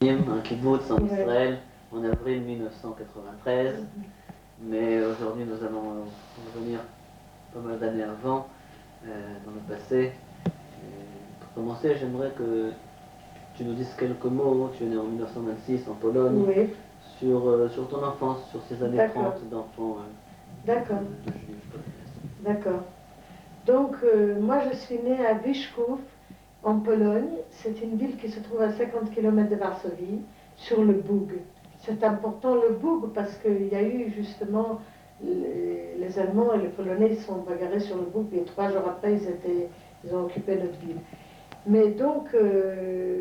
un kibbutz en Ouais. Israël en avril 1993, mais aujourd'hui nous allons revenir pas mal d'années avant, dans le passé. Et pour commencer, j'aimerais que tu nous dises quelques mots. Tu es né en 1926 en Pologne, Oui, sur ton enfance, sur ces années d'accord, 30 d'enfant d'accord, de juifs polonais. d'accord. Donc, moi, je suis née à Wyszków, en Pologne. C'est une ville qui se trouve à 50 km de Varsovie, sur le Bug. C'est important le Bug parce qu'il y a eu justement les Allemands et les Polonais se sont bagarrés sur le Bug et 3 jours après, ils ont occupé notre ville. Mais donc,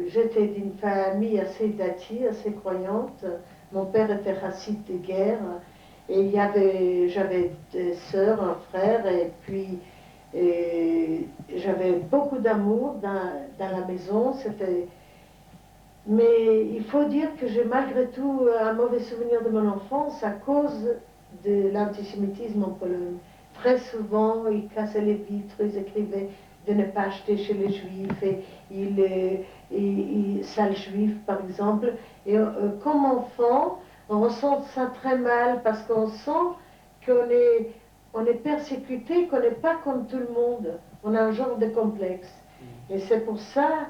j'étais d'une famille assez dati, assez croyante. Mon père était raciste de guerre et j'avais des sœurs, un frère et puis j'avais beaucoup d'amour dans la maison. Mais il faut dire que j'ai malgré tout un mauvais souvenir de mon enfance à cause de l'antisémitisme en Pologne. Très souvent, ils cassaient les vitres, ils écrivaient de ne pas acheter chez les juifs, et sales juifs par exemple. Et comme enfant, on ressent ça très mal parce qu'on sent on est persécuté, qu'on n'est pas comme tout le monde. On a un genre de complexe. Et c'est pour ça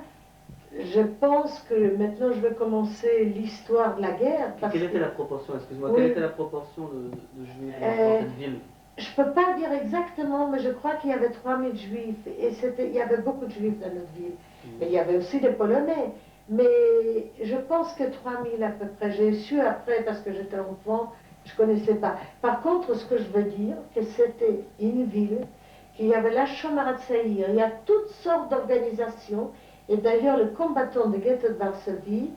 je pense que maintenant je vais commencer l'histoire de la guerre. Quelle était la proportion, excuse-moi, Oui, quelle était la proportion de juifs dans cette ville? je ne peux pas dire exactement, mais je crois qu'il y avait 3000 juifs. Et il y avait beaucoup de juifs dans notre ville. Mais il y avait aussi des Polonais. Mais je pense que 3000 à peu près. J'ai su après parce que j'étais enfant, je ne connaissais pas. Par contre, ce que je veux dire, que c'était une ville, qu'il y avait la Shomarat Saïr, il y a toutes sortes d'organisations. Et d'ailleurs, le combattant de ghetto de Varsovie,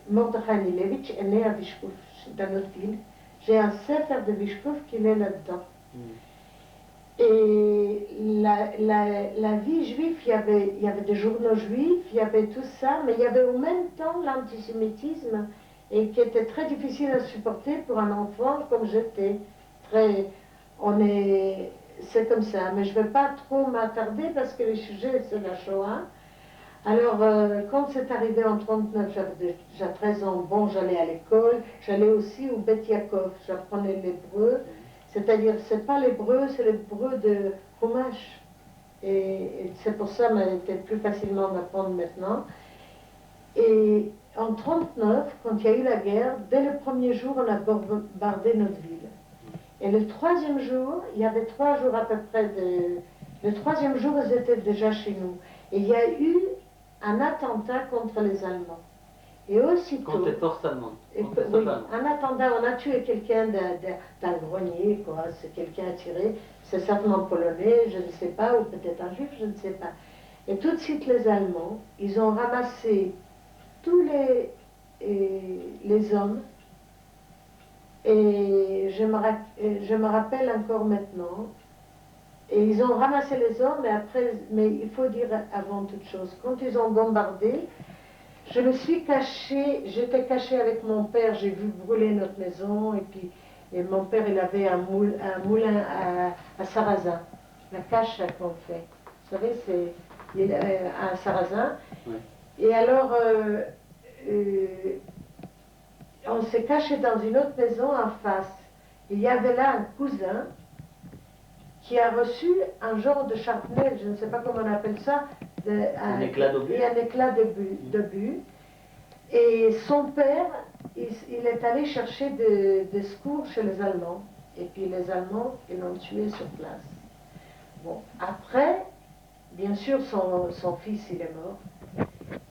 Mordechai Nilevitch, est né à Vyshkov, dans notre ville. J'ai un sefer de Vyshkov qui est là-dedans. Et la vie juive, il y avait des journaux juifs, il y avait tout ça, mais il y avait en même temps l'antisémitisme, et qui était très difficile à supporter pour un enfant comme j'étais. C'est comme ça, mais je ne vais pas trop m'attarder parce que le sujet c'est la Shoah. Alors, quand c'est arrivé en 1939, j'avais déjà 13 ans, bon, j'allais à l'école, j'allais aussi au Bet Yaakov, j'apprenais l'hébreu, c'est-à-dire, c'est pas l'hébreu, c'est l'hébreu de Chumash. Et c'est pour ça que c'était plus facilement d'apprendre maintenant. Et en 1939, quand il y a eu la guerre, dès le premier jour, on a bombardé notre ville. Et le troisième jour, il y avait 3 jours à peu près le troisième jour, ils étaient déjà chez nous. Et il y a eu un attentat contre les Allemands. Et aussitôt. Contre les forces allemandes. Oui, un attentat, on a tué quelqu'un d'un grenier, quoi. C'est quelqu'un a tiré. C'est certainement polonais, je ne sais pas, ou peut-être un juif, je ne sais pas. Et tout de suite, les Allemands, ils ont ramassé tous les hommes. Et je me rappelle encore maintenant. Et ils ont ramassé les hommes, mais il faut dire avant toute chose, quand ils ont bombardé, je me suis cachée, j'étais cachée avec mon père, j'ai vu brûler notre maison, et mon père, il avait un moulin à sarrasin, la cache qu'on fait. Vous savez, c'est un sarrasin. Oui. Et alors, on s'est caché dans une autre maison en face. Il y avait là un cousin qui a reçu un genre de charpenel, je ne sais pas comment on appelle ça, un éclat d'obus. Un éclat d'obus. Et son père, il est allé chercher des secours chez les Allemands. Et puis les Allemands, ils l'ont tué sur place. Bon, après, bien sûr, son fils, il est mort.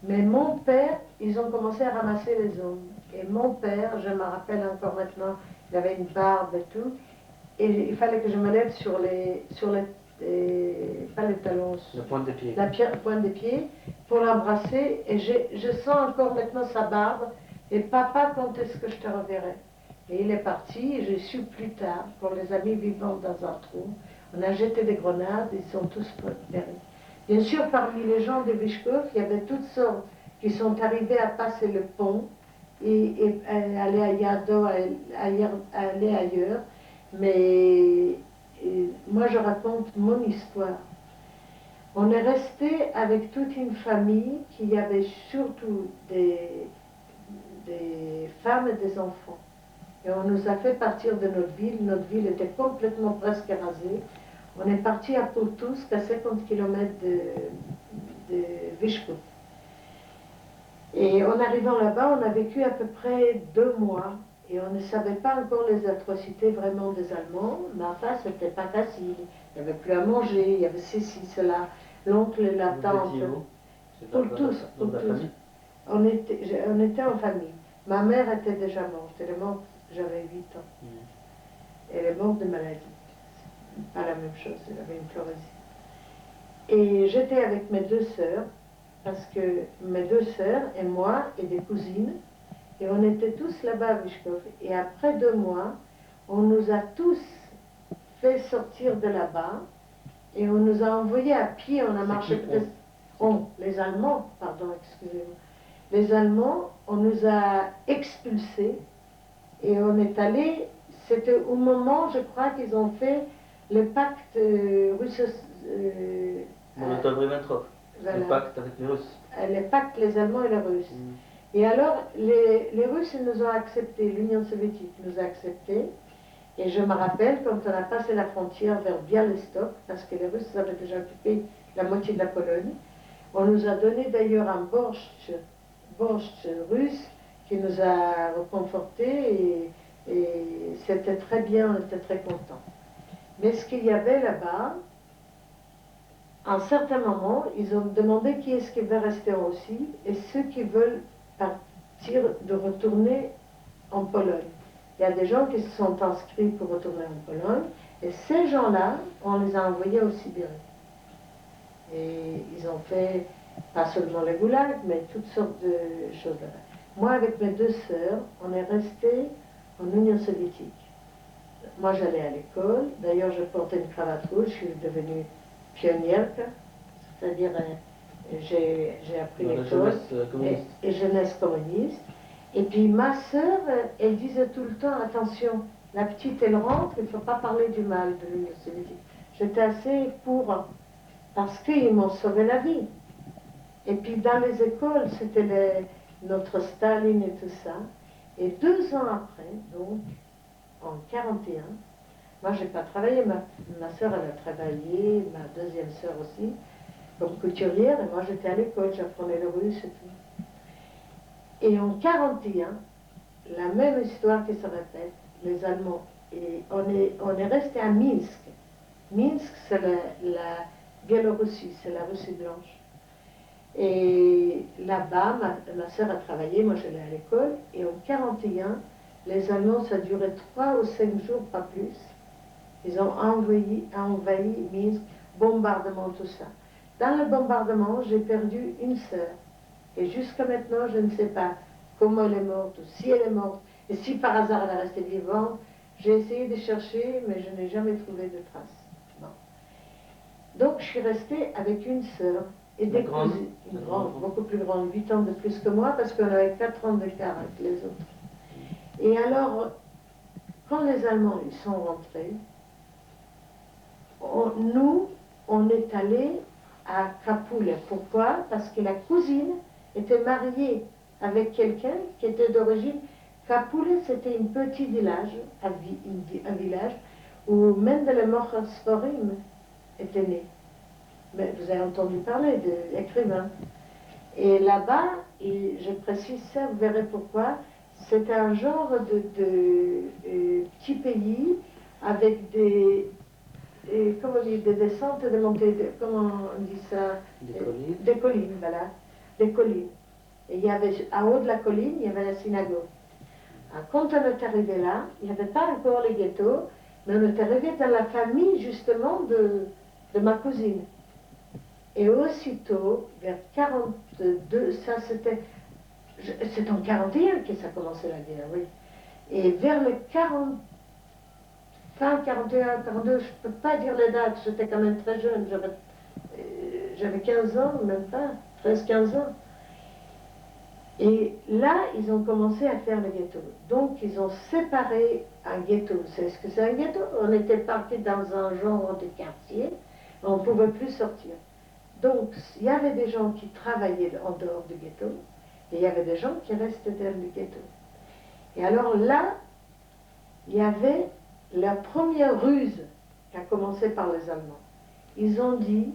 Mais mon père, ils ont commencé à ramasser les hommes. Et mon père, je me rappelle encore maintenant, il avait une barbe et tout. Et il fallait que je me lève pas les talons, la pointe des pieds. La pointe des pieds, pour l'embrasser. Et je sens encore maintenant sa barbe. Et papa, quand est-ce que je te reverrai? Et il est parti, et j'ai su plus tard, pour les amis vivant dans un trou, on a jeté des grenades, ils sont tous péris. Bien sûr, parmi les gens de Vyshkov, il y avait toutes sortes qui sont arrivés à passer le pont et aller à Yado, aller ailleurs. Mais moi, je raconte mon histoire. On est resté avec toute une famille qui avait surtout des femmes et des enfants. Et on nous a fait partir de notre ville. Notre ville était complètement presque rasée. On est parti à Pultusk, à 50 km de Vyshkov. Et en arrivant là-bas, on a vécu à peu près 2 mois. Et on ne savait pas encore les atrocités vraiment des Allemands. Mais enfin, c'était pas facile. Il n'y avait plus à manger, il y avait ceci, cela. L'oncle et la tante. Pultusk. On était en famille. Ma mère était déjà morte. Elle est morte, j'avais 8 ans. Elle est morte de maladie. Pas la même chose, elle avait une pleurésie. Et j'étais avec mes 2 sœurs, parce que mes 2 sœurs et moi et des cousines, et on était tous là-bas à Vyshkov. Et après 2 mois, on nous a tous fait sortir de là-bas, et on nous a envoyés à pied, on a marché peut-être... les Allemands, pardon, excusez-moi. Les Allemands, on nous a expulsés, et on est allé, c'était au moment, je crois, qu'ils ont fait le pacte russe... Molotov-Ribbentrop, voilà. Le pacte avec les Russes. Le pacte, les Allemands et les Russes. Et alors, les Russes nous ont acceptés, l'Union soviétique nous a acceptés. Et je me rappelle, quand on a passé la frontière vers Bialystok, parce que les Russes avaient déjà occupé la moitié de la Pologne, on nous a donné d'ailleurs un borscht russe qui nous a reconfortés et c'était très bien, on était très contents. Mais ce qu'il y avait là-bas, à un certain moment, ils ont demandé qui est-ce qui veut rester en Russie et ceux qui veulent partir, de retourner en Pologne. Il y a des gens qui se sont inscrits pour retourner en Pologne et ces gens-là, on les a envoyés au Sibérie. Et ils ont fait, pas seulement les goulags, mais toutes sortes de choses là-bas. Moi, avec mes 2 sœurs, on est restés en Union soviétique. Moi, j'allais à l'école. D'ailleurs, je portais une cravate rouge. Je suis devenue pionnière, c'est-à-dire j'ai appris l'école et jeunesse communiste. Et puis ma sœur, elle disait tout le temps, attention, la petite elle rentre, il ne faut pas parler du mal de l'Union soviétique. J'étais assez pour, parce qu'ils m'ont sauvé la vie. Et puis dans les écoles, c'était notre Staline et tout ça. Et 2 ans après, donc en 41, moi, je n'ai pas travaillé, ma sœur, elle a travaillé, ma deuxième sœur aussi, comme couturière, et moi, j'étais à l'école, j'apprenais le russe et tout. Et en 41, la même histoire qui se répète, les Allemands, et on est resté à Minsk. Minsk, c'est la Biélorussie, c'est la Russie blanche. Et là-bas, ma sœur a travaillé, moi, j'allais à l'école, et en 41, les Allemands, ça durait 3 ou 5 jours, pas plus. Ils ont envahi Minsk, bombardement, tout ça. Dans le bombardement, j'ai perdu une sœur. Et jusqu'à maintenant, je ne sais pas comment elle est morte, ou si elle est morte, et si par hasard elle est restée vivante. J'ai essayé de chercher, mais je n'ai jamais trouvé de traces. Bon. Donc, je suis restée avec une sœur et des cousines, une grande, beaucoup plus grande, 8 ans de plus que moi, parce qu'on avait 4 ans d'écart avec les autres. Et alors, quand les Allemands ils sont rentrés, nous, on est allé à Kapule. Pourquoi? Parce que la cousine était mariée avec quelqu'un qui était d'origine. Kapule, c'était un petit village, un village où Mendele Mocher-Sforim était né. Mais vous avez entendu parler de l'écrivain. Et là-bas, je précise ça, vous verrez pourquoi, c'est un genre de petit pays avec des descentes et des montées, comment on dit ça? Des collines. Des collines, voilà. Des collines. Et il y avait, en haut de la colline, il y avait la synagogue. Alors, quand on est arrivé là, il n'y avait pas encore les ghettos, mais on est arrivé dans la famille, justement, de ma cousine. Et aussitôt, vers 42, ça c'était... C'est en 41 que ça a commencé la guerre, oui. Et vers le 40... Fin 41, 42, je ne peux pas dire les dates, j'étais quand même très jeune, j'avais 15 ans, même pas, 13-15 ans. Et là, ils ont commencé à faire le ghetto. Donc, ils ont séparé un ghetto. Vous savez ce que c'est un ghetto? On était parti dans un genre de quartier, on ne pouvait plus sortir. Donc, il y avait des gens qui travaillaient en dehors du ghetto, et il y avait des gens qui restaient dans le ghetto. Et alors là, il y avait la première ruse qui a commencé par les Allemands. Ils ont dit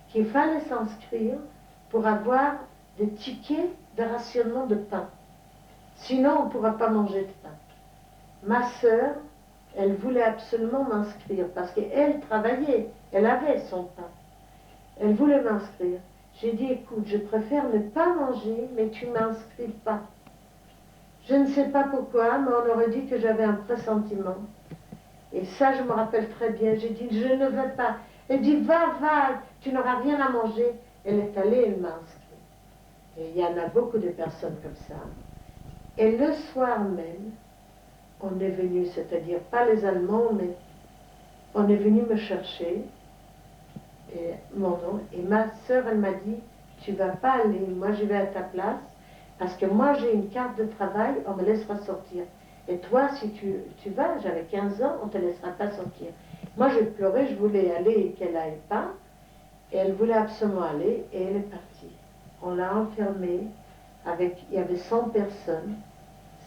qu'il fallait s'inscrire pour avoir des tickets de rationnement de pain. Sinon, on ne pourra pas manger de pain. Ma sœur, elle voulait absolument m'inscrire parce qu'elle travaillait, elle avait son pain. Elle voulait m'inscrire. J'ai dit, écoute, je préfère ne pas manger, mais tu ne m'inscris pas. Je ne sais pas pourquoi, mais on aurait dit que j'avais un pressentiment. Et ça, je me rappelle très bien. J'ai dit, je ne veux pas. Elle dit, va, tu n'auras rien à manger. Elle est allée, elle m'a inscrit. Et il y en a beaucoup de personnes comme ça. Et le soir même, on est venu, c'est-à-dire pas les Allemands, mais on est venu me chercher, et mon nom, et ma sœur, elle m'a dit, tu vas pas aller, moi je vais à ta place, parce que moi j'ai une carte de travail, on me laissera sortir. Et toi, si tu vas, j'avais 15 ans, on ne te laissera pas sortir. Moi j'ai pleuré, je voulais aller et qu'elle n'aille pas, et elle voulait absolument aller, et elle est partie. On l'a enfermée, il y avait 100 personnes.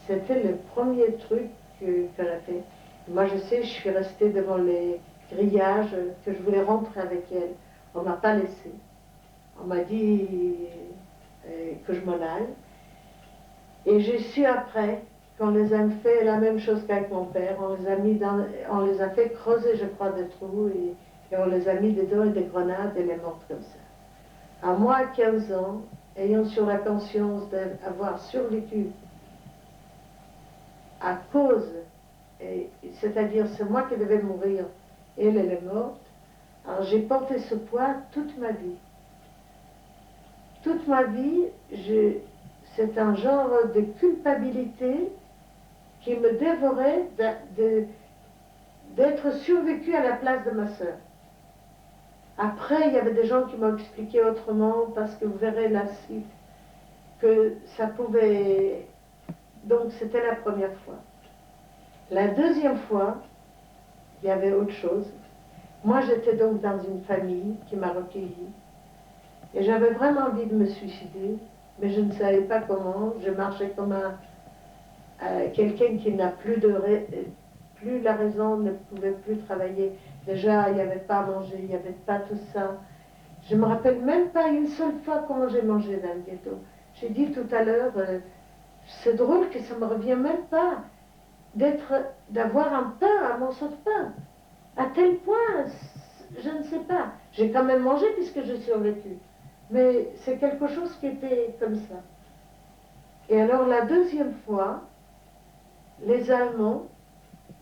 C'était le premier truc qu'elle a fait. Moi, je sais, je suis restée devant les grillages, que je voulais rentrer avec elle. On ne m'a pas laissé. On m'a dit que je m'en aille. Et j'ai su après qu'on les a fait la même chose qu'avec mon père. On les a fait creuser, je crois, des trous et on les a mis dedans et des grenades et les mortes comme ça. À moi, à 15 ans, ayant sur la conscience d'avoir survécu à cause, c'est-à-dire c'est moi qui devais mourir, et elle est morte, alors j'ai porté ce poids toute ma vie. Toute ma vie, c'est un genre de culpabilité qui me dévorait d'être survécu à la place de ma sœur. Après, il y avait des gens qui m'ont expliqué autrement, parce que vous verrez la suite, que ça pouvait... Donc c'était la première fois. La deuxième fois, il y avait autre chose. Moi, j'étais donc dans une famille qui m'a recueillie. Et j'avais vraiment envie de me suicider, mais je ne savais pas comment. Je marchais comme quelqu'un qui n'a plus la raison, ne pouvait plus travailler. Déjà, il n'y avait pas à manger, il n'y avait pas tout ça. Je ne me rappelle même pas une seule fois comment j'ai mangé dans le ghetto. J'ai dit tout à l'heure, c'est drôle que ça ne me revient même pas d'avoir un pain, un morceau de pain. À tel point, je ne sais pas. J'ai quand même mangé puisque j'ai survécu. Mais c'est quelque chose qui était comme ça. Et alors la deuxième fois, les Allemands,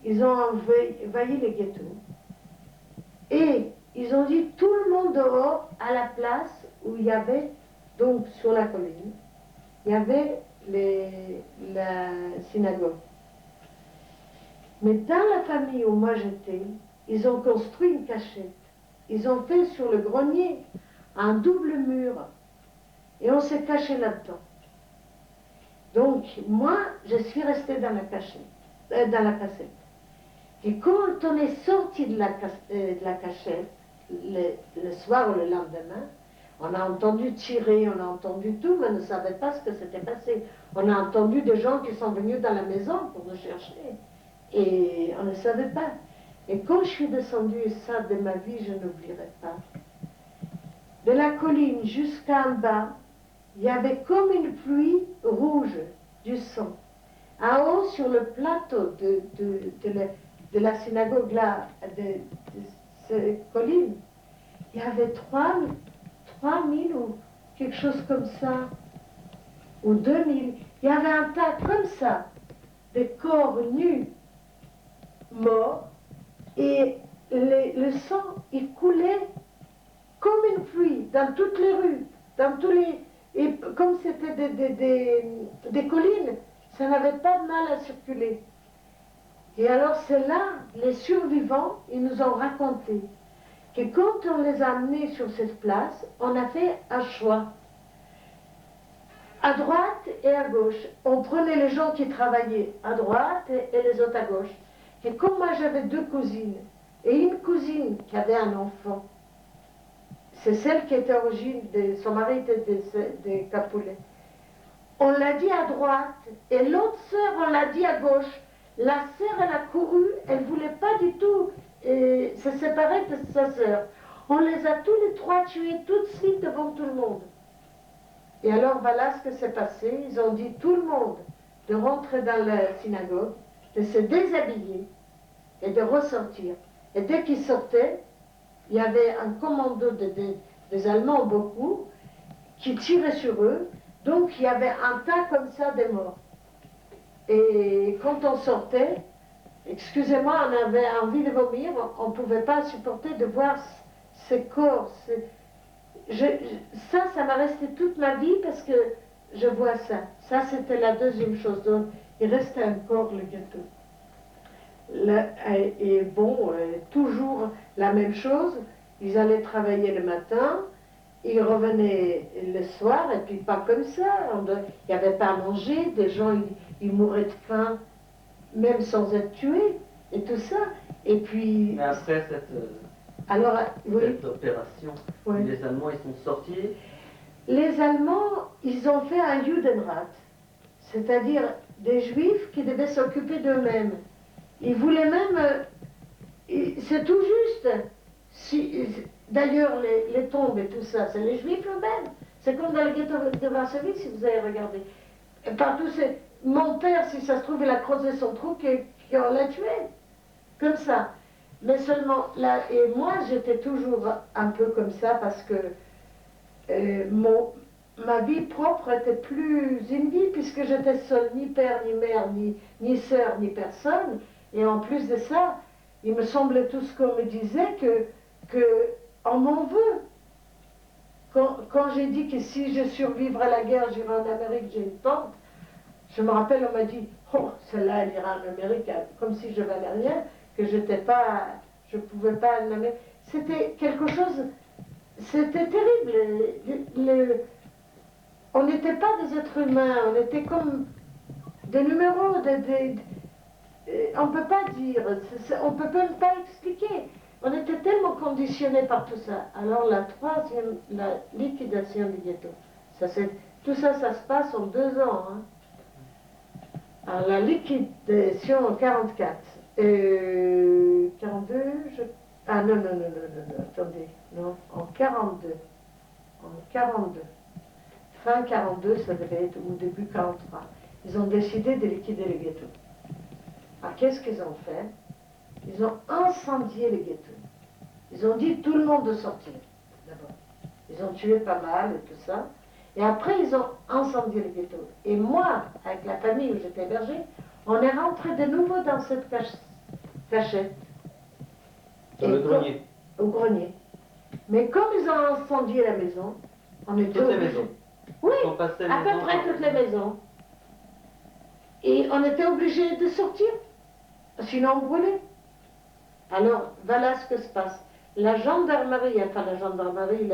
ils ont envahi les ghettos. Et ils ont dit tout le monde dehors à la place où il y avait, donc sur la colline, il y avait la synagogue. Mais dans la famille où moi j'étais, ils ont construit une cachette. Ils ont fait sur le grenier un double mur. Et on s'est caché là-dedans. Donc, moi, je suis restée dans la cachette, dans la cassette. Et quand on est sorti de la cachette, le soir ou le lendemain, on a entendu tirer, on a entendu tout, mais on ne savait pas ce que s'était passé. On a entendu des gens qui sont venus dans la maison pour nous chercher. Et on ne savait pas. Et quand je suis descendue, et ça de ma vie, je n'oublierai pas, de la colline jusqu'en bas, il y avait comme une pluie rouge du sang. En haut, sur le plateau de la synagogue là, de cette colline, il y avait 3000 ou quelque chose comme ça, ou 2000. Il y avait un tas comme ça, de corps nus, morts, et le sang, il coulait comme une pluie dans toutes les rues, dans tous les... Et comme c'était des collines, ça n'avait pas de mal à circuler. Et alors c'est là, les survivants, ils nous ont raconté que quand on les a amenés sur cette place, on a fait un choix. À droite et à gauche. On prenait les gens qui travaillaient à droite et les autres à gauche. Et comme moi j'avais deux cousines, et une cousine qui avait un enfant, c'est celle qui était origine de son mari était des Capoulets. On l'a dit à droite et l'autre sœur, on l'a dit à gauche. La sœur, elle a couru, elle ne voulait pas du tout se séparer de sa sœur. On les a tous les trois tués tout de suite devant tout le monde. Et alors voilà ce que s'est passé. Ils ont dit tout le monde de rentrer dans la synagogue, de se déshabiller et de ressortir. Et dès qu'ils sortaient, il y avait un commando des Allemands, beaucoup, qui tirait sur eux. Donc il y avait un tas comme ça de morts. Et quand on sortait, excusez-moi, on avait envie de vomir, on ne pouvait pas supporter de voir ces corps. Ça m'a resté toute ma vie parce que je vois ça. Ça, c'était la deuxième chose. Donc, il restait encore le gâteau. Et bon, toujours la même chose. Ils allaient travailler le matin, ils revenaient le soir, et puis pas comme ça. Il n'y avait pas à manger, des gens, ils mouraient de faim, même sans être tués, et tout ça. Et puis... Mais après alors, oui. cette opération, Oui. les Allemands, ils sont sortis. Les Allemands, ils ont fait un Judenrat, c'est-à-dire des Juifs qui devaient s'occuper d'eux-mêmes. Ils voulaient même... c'est tout juste. D'ailleurs, les tombes et tout ça, c'est les Juifs eux-mêmes. C'est comme dans le ghetto de Varsovie, si vous avez regardé. Et partout, c'est... Mon père, si ça se trouve, il a creusé son trou qu'on l'a tué. Comme ça. Mais seulement, là, et moi, j'étais toujours un peu comme ça parce que ma vie propre était plus une vie puisque j'étais seule, ni père, ni mère, ni sœur, ni personne. Et en plus de ça, il me semblait tout ce qu'on me disait que on m'en veut. Quand j'ai dit que si je survivrai à la guerre, j'irai en Amérique, j'ai une tante, je me rappelle, on m'a dit, oh, celle-là, elle ira en Amérique, comme si je valais rien, que je ne pouvais pas aller en Amérique. C'était quelque chose, c'était terrible. On n'était pas des êtres humains, on était comme des numéros, on ne peut pas dire, on ne peut même pas expliquer. On était tellement conditionnés par tout ça. Alors la troisième, la liquidation du ghetto. Tout ça, ça se passe en 2 ans. Hein. Alors la liquidation en 44. 42, ah non, attendez. Non, en 42. En 42. Fin 42, ça devait être, ou début 43. Ils ont décidé de liquider le ghetto. Alors qu'est-ce qu'ils ont fait? Ils ont incendié le ghetto. Ils ont dit tout le monde de sortir, d'abord. Ils ont tué pas mal et tout ça. Et après, ils ont incendié le ghetto. Et moi, avec la famille où j'étais hébergée, on est rentré de nouveau dans cette cachette. Dans le grenier. Au grenier. Mais comme ils ont incendié la maison, on était Toutes les obligés. maisons. Oui, On passait à peu maison près par toutes les maison. maisons. Et on était obligés de sortir, sinon on brûlait. Alors, voilà ce que se passe. La gendarmerie, enfin la gendarmerie,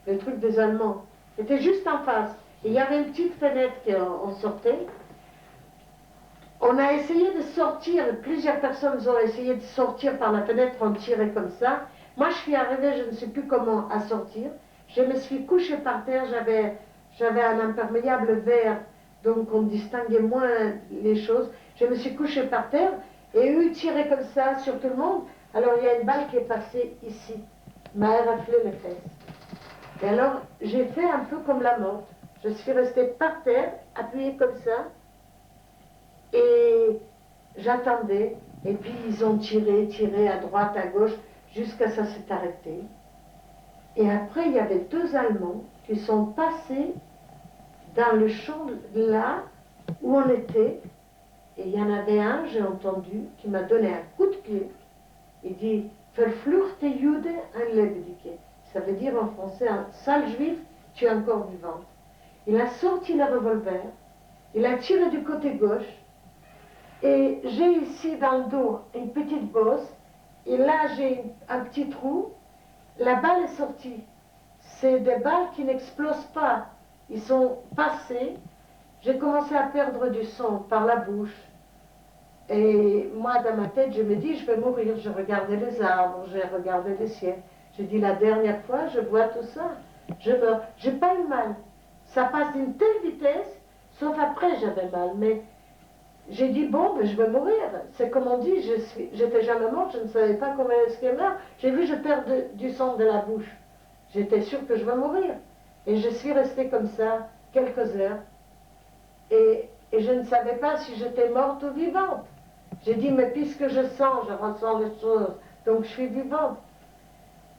le truc des Allemands, était juste en face. Et il y avait une petite fenêtre qu'on sortait. On a essayé de sortir, plusieurs personnes ont essayé de sortir par la fenêtre, on tirait comme ça. Moi, je suis arrivée, je ne sais plus comment à sortir. Je me suis couchée par terre, j'avais un imperméable vert, donc on distinguait moins les choses. Je me suis couchée par terre et eux tiraient comme ça sur tout le monde. Alors il y a une balle qui est passée ici, m'a raflé les fesses. Et alors j'ai fait un peu comme la morte. Je suis restée par terre, appuyée comme ça, et j'attendais. Et puis ils ont tiré à droite, à gauche, jusqu'à ça s'est arrêté. Et après il y avait 2 Allemands qui sont passés dans le champ là où on était. Et il y en avait un, j'ai entendu, qui m'a donné un coup de pied. Il dit Verfluchte Jude ein Lebendige. Ça veut dire en français un sale juif, tu es encore vivant. Il a sorti le revolver, il a tiré du côté gauche, et j'ai ici dans le dos une petite bosse, et là j'ai un petit trou. La balle est sortie. C'est des balles qui n'explosent pas. Ils sont passés. J'ai commencé à perdre du sang par la bouche. Et moi, dans ma tête, je me dis, je vais mourir. Je regardais les arbres, je regardais le ciel. J'ai dit, la dernière fois, je vois tout ça. Je meurs. J'ai pas eu mal. Ça passe d'une telle vitesse, sauf après j'avais mal. Mais j'ai dit, bon, ben, je vais mourir. C'est comme on dit, j'étais jamais morte, je ne savais pas comment est-ce qu'elle meurt. J'ai vu, je perds du sang de la bouche. J'étais sûre que je vais mourir. Et je suis restée comme ça quelques heures. Et je ne savais pas si j'étais morte ou vivante. J'ai dit, mais puisque je sens, je ressens les choses, donc je suis vivante.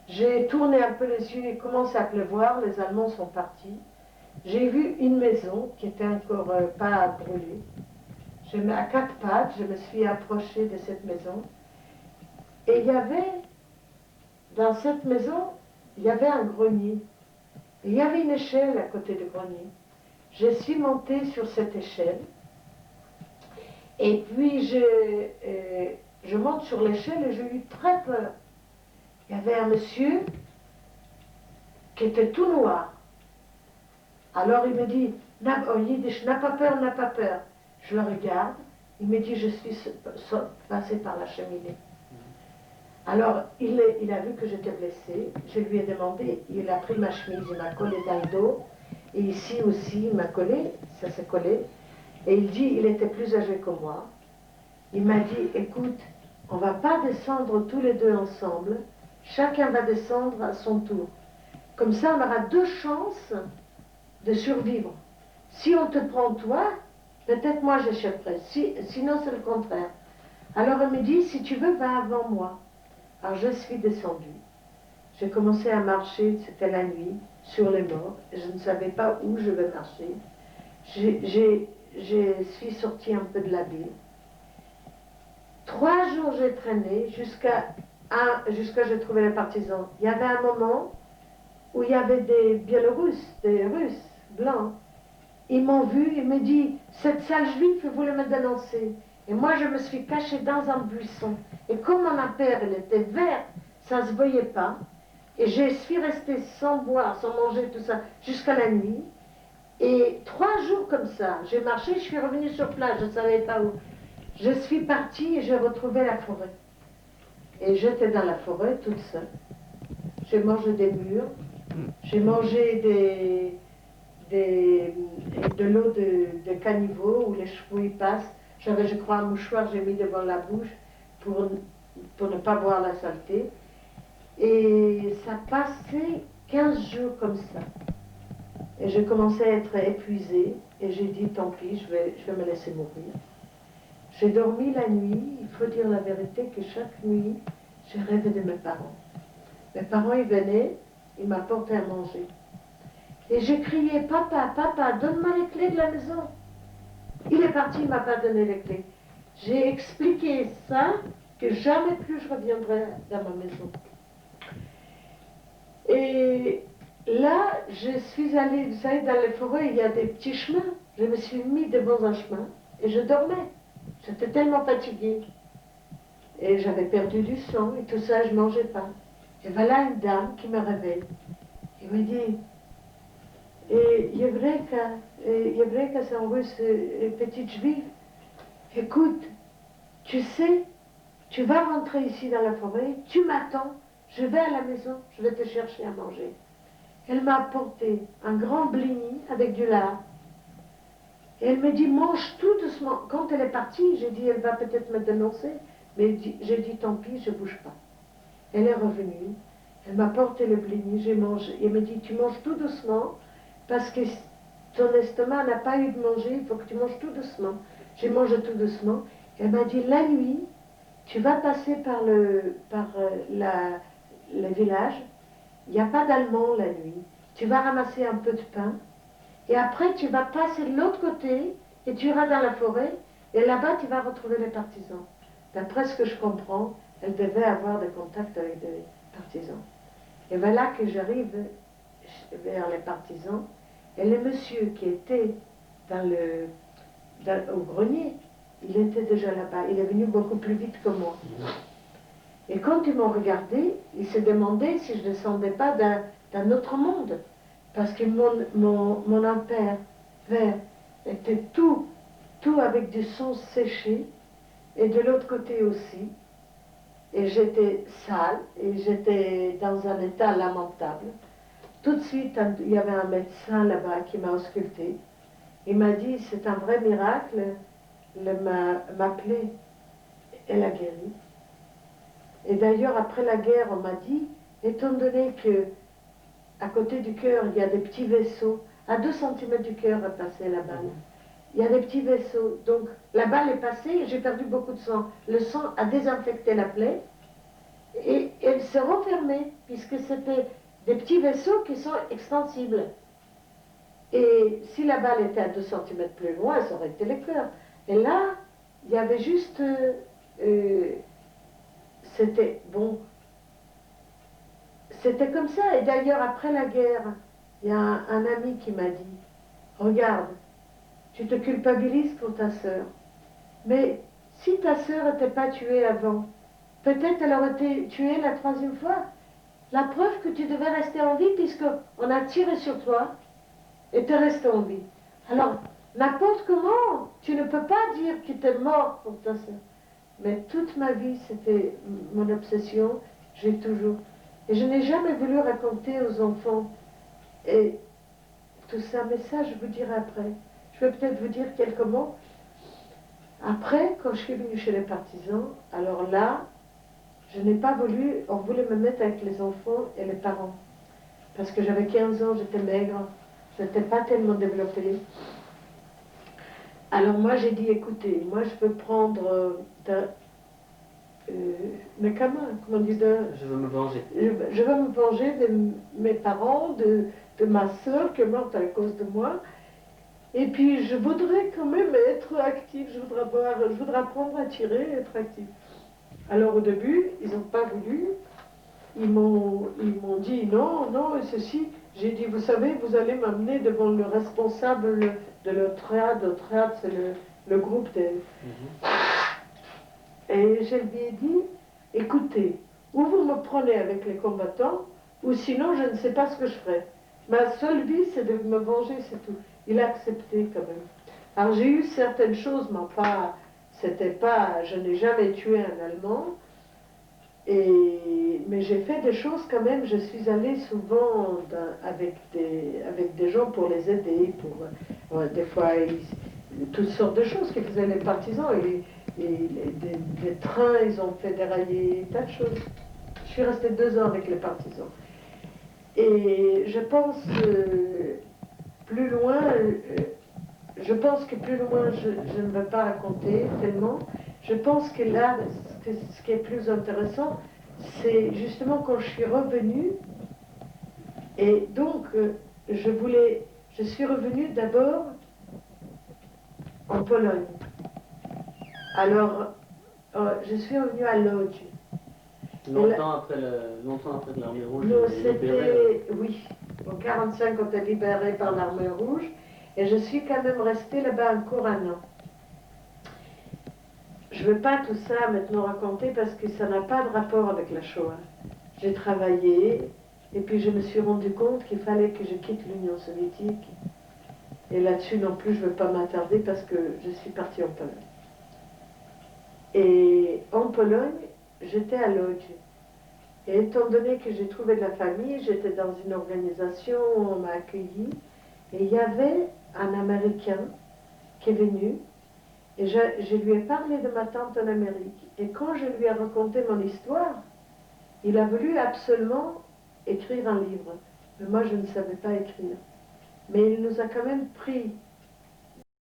J'ai tourné un peu les yeux, il commençait à pleuvoir, les Allemands sont partis. J'ai vu une maison qui était encore pas brûlée. À quatre pattes, je me suis approchée de cette maison. Et il y avait, dans cette maison, il y avait un grenier. Et il y avait une échelle à côté du grenier. Je suis montée sur cette échelle. Et puis je monte sur l'échelle et j'ai eu très peur. Il y avait un monsieur qui était tout noir. Alors il me dit, en yiddish, n'a pas peur, n'a pas peur. Je le regarde, il me dit, je suis passé par la cheminée. Alors il a vu que j'étais blessée, je lui ai demandé, il a pris ma chemise, il m'a collé dans le dos, et ici aussi il m'a collé, ça s'est collé, et il dit, il était plus âgé que moi. Il m'a dit, écoute, on ne va pas descendre tous les deux ensemble, chacun va descendre à son tour. Comme ça, on aura deux chances de survivre. Si on te prend toi, peut-être moi j'échapperai, sinon c'est le contraire. Alors il me dit, si tu veux, va avant moi. Alors je suis descendue. J'ai commencé à marcher, c'était la nuit, sur les morts. Je ne savais pas où je vais marcher. Je suis sortie un peu de la ville. 3 jours j'ai traîné jusqu'à j'ai trouvé les partisans. Il y avait un moment où il y avait des Biélorusses, des Russes blancs. Ils m'ont vu, ils me disent, cette sale juive voulait me dénoncer. Et moi je me suis cachée dans un buisson. Et comme mon affaire elle était verte, ça ne se voyait pas. Et je suis restée sans boire, sans manger, tout ça, jusqu'à la nuit. Et 3 jours comme ça, j'ai marché, je suis revenue sur place, je ne savais pas où. Je suis partie et j'ai retrouvé la forêt. Et j'étais dans la forêt toute seule. J'ai mangé des mûres, j'ai mangé de l'eau de caniveau où les chevaux y passent. J'avais, je crois, un mouchoir, j'ai mis devant la bouche pour ne pas boire la saleté. Et ça passait 15 jours comme ça. Et je commençais à être épuisée et j'ai dit, tant pis, je vais me laisser mourir. J'ai dormi la nuit, il faut dire la vérité que chaque nuit, j'ai rêvé de mes parents. Mes parents, ils venaient, ils m'apportaient à manger. Et j'ai crié, papa, papa, donne-moi les clés de la maison. Il est parti, il ne m'a pas donné les clés. J'ai expliqué ça, que jamais plus je reviendrai dans ma maison. Et là, je suis allée, vous savez, dans les forêts, il y a des petits chemins. Je me suis mis devant un chemin et je dormais. J'étais tellement fatiguée. Et j'avais perdu du sang et tout ça, je ne mangeais pas. Et voilà une dame qui me réveille. Elle me dit, Yevreka, c'est en russe, petite juive, écoute, tu sais, tu vas rentrer ici dans la forêt, tu m'attends, je vais à la maison, je vais te chercher à manger. Elle m'a apporté un grand blini avec du lard. Et elle me dit, mange tout doucement. Quand elle est partie, j'ai dit, elle va peut-être me dénoncer, mais j'ai dit, tant pis, je ne bouge pas. Elle est revenue, elle m'a porté le blini, j'ai mangé. Elle me dit, tu manges tout doucement, parce que ton estomac n'a pas eu de manger, il faut que tu manges tout doucement. J'ai mangé tout doucement. Elle m'a dit, la nuit, tu vas passer par le village, il n'y a pas d'Allemands la nuit. Tu vas ramasser un peu de pain, et après tu vas passer de l'autre côté, et tu iras dans la forêt, et là-bas tu vas retrouver les partisans. D'après ce que je comprends, elle devait avoir des contacts avec des partisans. Et voilà que j'arrive vers les partisans, et le monsieur qui était au grenier, il était déjà là-bas, il est venu beaucoup plus vite que moi. Et quand ils m'ont regardé, ils se demandaient si je ne descendais pas d'un autre monde, parce que mon impère vert était tout avec du sang séché, et de l'autre côté aussi. et j'étais sale, et j'étais dans un état lamentable. Tout de suite, il y avait un médecin là-bas qui m'a ausculté. Il m'a dit, c'est un vrai miracle, ma plaie, elle a guéri. Et d'ailleurs, après la guerre, on m'a dit, étant donné que à côté du cœur, il y a des petits vaisseaux, à 2 cm du cœur est passée la balle. Il y a des petits vaisseaux. Donc la balle est passée et j'ai perdu beaucoup de sang. Le sang a désinfecté la plaie et elle s'est refermée puisque c'était des petits vaisseaux qui sont extensibles. Et si la balle était à 2 cm plus loin, ça aurait été le cœur. Et là, il y avait juste... c'était bon. C'était comme ça. Et d'ailleurs, après la guerre, il y a un ami qui m'a dit, regarde, tu te culpabilises pour ta sœur. Mais si ta sœur n'était pas tuée avant, peut-être elle aurait été tuée la 3e fois. La preuve que tu devais rester en vie puisqu'on a tiré sur toi et tu es resté en vie. Alors, n'importe comment, tu ne peux pas dire que tu es mort pour ta sœur. Mais toute ma vie, c'était mon obsession, j'ai toujours. Et je n'ai jamais voulu raconter aux enfants et tout ça, mais ça, je vous dirai après. Je vais peut-être vous dire quelques mots. Après, quand je suis venue chez les partisans, alors là, je n'ai pas voulu, on voulait me mettre avec les enfants et les parents. Parce que j'avais 15 ans, j'étais maigre, je n'étais pas tellement développée. Alors moi, j'ai dit, écoutez, moi je veux prendre mes comment on dit Je veux me venger. Je veux me venger de mes parents, de ma soeur qui est morte à cause de moi. Et puis je voudrais quand même être active, je voudrais apprendre à tirer et être active. Alors au début, ils n'ont pas voulu, ils m'ont dit non, non, et ceci. J'ai dit, vous savez, vous allez m'amener devant le responsable de l'Otriade. L'Otriade, c'est le groupe des... Et je lui ai dit, écoutez, ou vous me prenez avec les combattants, ou sinon je ne sais pas ce que je ferai. Ma seule vie, c'est de me venger, c'est tout. Il a accepté quand même. Alors j'ai eu certaines choses, mais enfin, c'était pas, je n'ai jamais tué un Allemand, mais j'ai fait des choses quand même. Je suis allée souvent avec des gens pour les aider, des fois toutes sortes de choses que faisaient les partisans. Des trains, ils ont fait dérailler tas de choses. Je suis restée 2 ans avec les partisans. Et je pense plus loin, je pense que plus loin, je ne veux pas raconter tellement. Je pense que là, ce qui est plus intéressant, c'est justement quand je suis revenue. Et donc, je suis revenue d'abord en Pologne. Alors, je suis revenue à Lodz. Longtemps après que l'armée rouge C'était, libérée. oui, en 1945, on était libéré par l'armée rouge, et je suis quand même restée là-bas encore un an. Je ne veux pas tout ça maintenant raconter parce que ça n'a pas de rapport avec la Shoah. J'ai travaillé, et puis je me suis rendu compte qu'il fallait que je quitte l'Union soviétique. Et là-dessus non plus, je ne veux pas m'attarder parce que je suis partie en Pologne. Et en Pologne, j'étais à Lodz. Et étant donné que j'ai trouvé de la famille, j'étais dans une organisation où on m'a accueilli. Et il y avait un Américain qui est venu. Et je lui ai parlé de ma tante en Amérique. Et quand je lui ai raconté mon histoire, il a voulu absolument écrire un livre. Mais moi, je ne savais pas écrire. Mais il nous a quand même pris